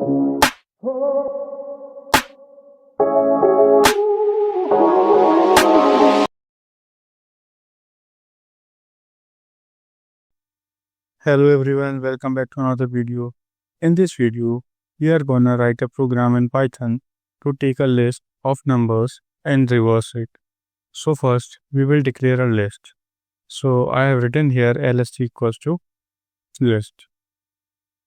Hello everyone, welcome back to another video. In this video, we are gonna write a program in Python to take a list of numbers and reverse it. So first, we will declare a list. So I have written here lst equals to list.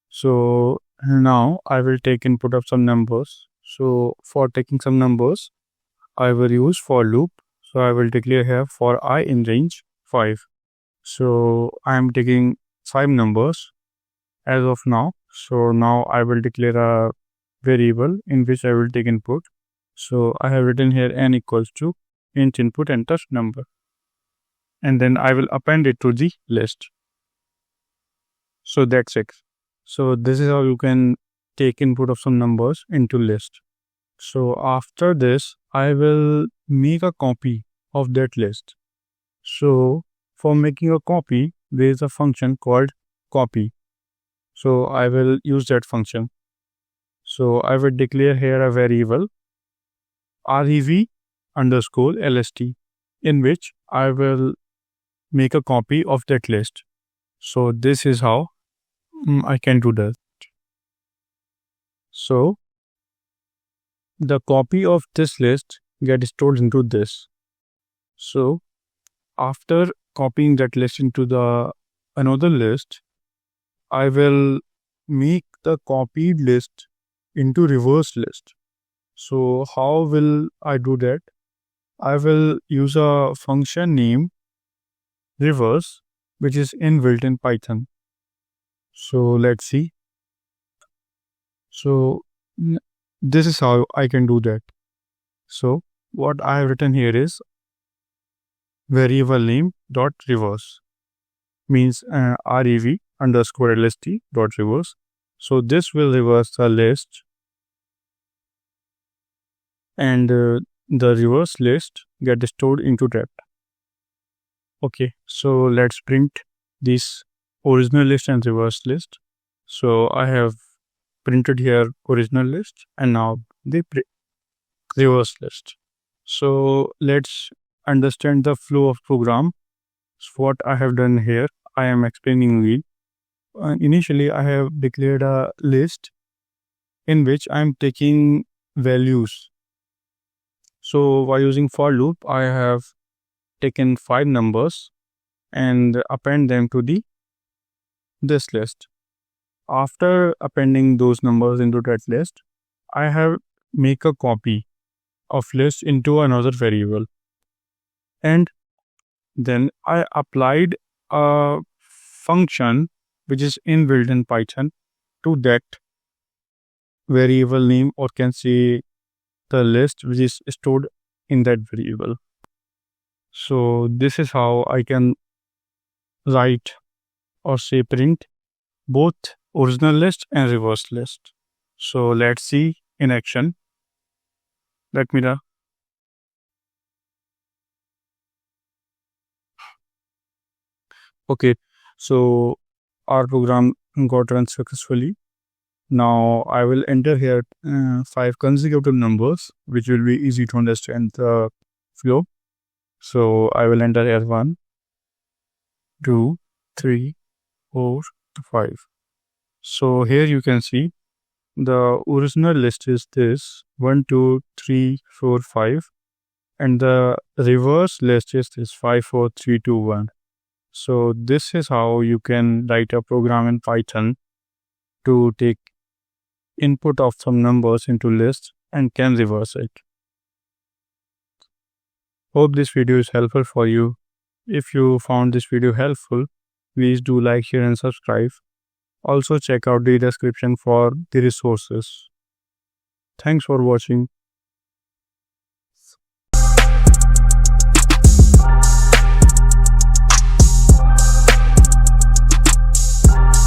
So now I will take input of some numbers. So for taking some numbers, I will use for loop. So I will declare here for I in range 5. So I am taking 5 numbers as of now. So now I will declare a variable in which I will take input. So I have written here n equals to int input enter number. And then I will append it to the list. So that's it. So this is how you can take input of some numbers into list. So after this, I will make a copy of that list. So for making a copy, there is a function called copy. So I will use that function. So I will declare here a variable rev underscore lst in which I will make a copy of that list. So this is how I can do that. So the copy of this list gets stored into this. So after copying that list into the another list, I will make the copied list into reverse list. So how will I do that? I will use a function name reverse, which is inbuilt in Python. So let's see. So this is how I can do that. So what I have written here is variable name dot reverse, means rev underscore lst dot reverse. So this will reverse the list, and the reverse list get stored into that. Okay, so let's print this original list and reverse list. So I have printed here original list and now the reverse list. So let's understand the flow of program. So what I have done here, I am explaining you. Initially, I have declared a list in which I am taking values. So by using for loop, I have taken 5 numbers and append them to this list. After appending those numbers into that list, I have make a copy of list into another variable. And then I applied a function which is inbuilt in Python to that variable name, or can say the list which is stored in that variable. So this is how I can write or say print both original list and reverse list. So let's see in action. Let me run. Okay, so our program got run successfully. Now I will enter here 5 consecutive numbers, which will be easy to understand the flow. So I will enter here 1, 2, 3, 4, 5. So here you can see the original list is this 1, 2, 3, 4, 5, and the reverse list is this 5, 4, 3, 2, 1. So this is how you can write a program in Python to take input of some numbers into list and can reverse it. Hope this video is helpful for you. If you found this video helpful, please do like, share and subscribe. Also check out the description for the resources. Thanks for watching.